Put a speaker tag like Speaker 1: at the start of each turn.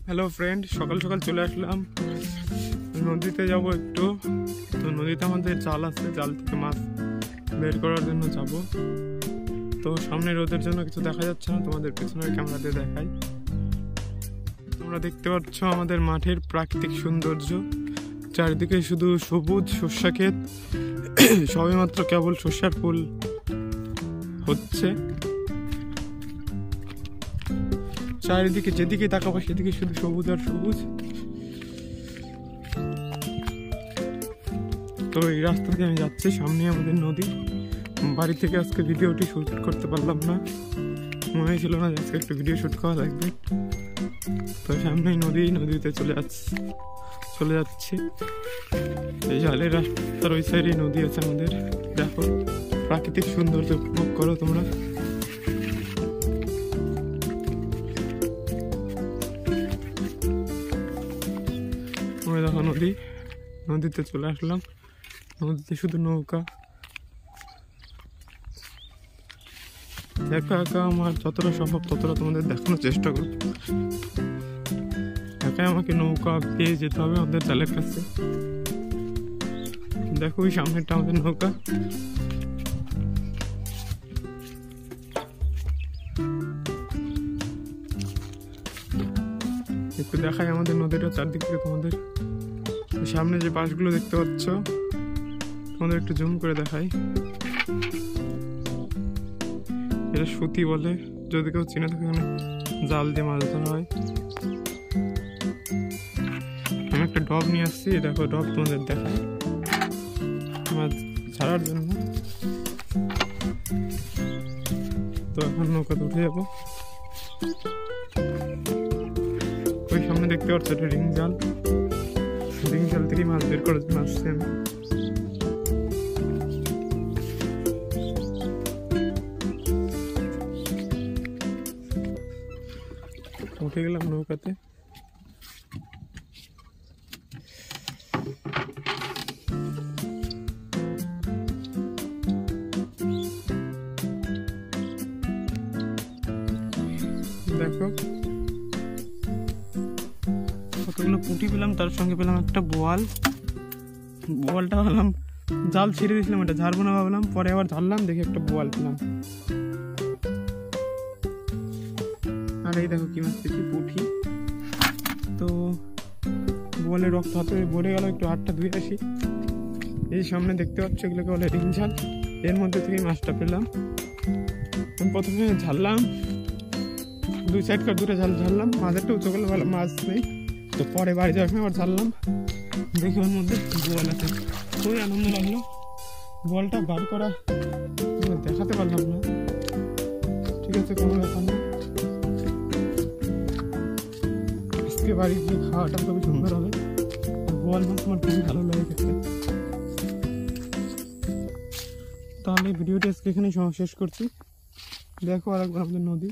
Speaker 1: Hello friend, সকাল সকাল চলে আসলাম নদীতে যাব একটু। তো নদীতে আমাদের জাল আছে, জাল থেকে মাছ বের করার জন্য যাব। তো সামনে রোদের জন্য কিছু দেখা যাচ্ছে না, তোমাদের পেছনের ক্যামেরাতে দেখাই। তোমরা দেখতে পাচ্ছ আমাদের মাঠের প্রাকৃতিক সৌন্দর্য, চারিদিকে শুধু সবুজ শস্য ক্ষেত, সবেমাত্র কেবল শস্যার ফুল হচ্ছে। চারিদিকে যেদিকে তাকাবো সেদিকে শুধু সবুজ আর সবুজ। তো এই রাস্তা দিয়ে আমি যাচ্ছি, সামনে আমাদের নদী। বাড়ি থেকে আজকে ভিডিওটি শ্যুট করতে পারলাম না, মনে হয়েছিল না আজকে একটু ভিডিও শ্যুট করা লাগবে। তো সামনেই নদী, নদীতে চলে যাচ্ছি। এই জালের রাস্তার ওই সাইডে নদী আছে আমাদের। দেখো প্রাকৃতিক সৌন্দর্য উপভোগ করো তোমরা। দেখো নদীতে চলে আসলাম। নদীতে শুধু নৌকা, একা একা আমার যতটা সম্ভব ততটা তোমাদের দেখানোর চেষ্টা করব। একাই আমাকে নৌকা পেয়ে যেতে হবে আমাদের জালের কাছে। দেখো ওই সামনেটা আমাদের নৌকা। একটু দেখাই আমাদের নদীটা চারদিক থেকে তোমাদের। সামনে যে বাঁশগুলো দেখতে পাচ্ছ তোমাদের একটু জুম করে দেখাই। এটা সুতি বলে, যদি কেউ চিনে থাকে এখানে জাল দিয়ে মাছ ধরা হয়। আমি একটা ডব নিয়ে আসছি, দেখো ডব তোমাদের দেখাই মাছ ছাড়ার জন্য। তো এখন নৌকাতে উঠে যাবো। ওই সামনে দেখতে পাচ্ছ এটা রিং জাল থেকে মাছ বের করার জন্য আসছি আমি। উঠে গেলাম নৌকাতে। দেখো কতগুলো পুঁটি পেলাম, তার সঙ্গে পেলাম একটা বোয়ালটা ভাবলাম জাল ছেড়ে দিয়েছিলাম, এটা ঝাড়বো না ভাবলাম, পরে আবার ঝাড়লাম, দেখি একটা বোয়াল পেলাম। আর এই দেখো কি মাছ পেয়েছি, পুঁটি। তো বোয়ালের রক্ত হাতে ভরে গেল, একটু হাতটা ধুয়ে আসি। এই সামনে দেখতে পাচ্ছ এগুলোকে বলে রিং ঝাল, এর মধ্যে থেকে মাছটা পেলাম। আমি প্রথমে ঝাড়লাম, দুই সাইড করে দুটো ঝাড়লাম, মাঝেরটা উঁচু করলে ভালো মাছ নেই। তো পরে বাড়ি যাওয়ার সময় আবার ঝাড়লাম, দেখি ওর মধ্যে বোয়াল আছে। খুবই আনন্দ লাগলো। বোয়ালটা বার করা দেখাতে পারলাম না, ঠিক আছে, কোনো ব্যাপার না। আজকে বাড়ি গিয়ে খাওয়াটা খুবই সুন্দর হবে। বোয়াল মাছ আমার খুবই ভালো লাগে খেতে। তাহলে ভিডিওটা আজকে এখানেই শেষ করছি। দেখো আরেকবার আমাদের নদী।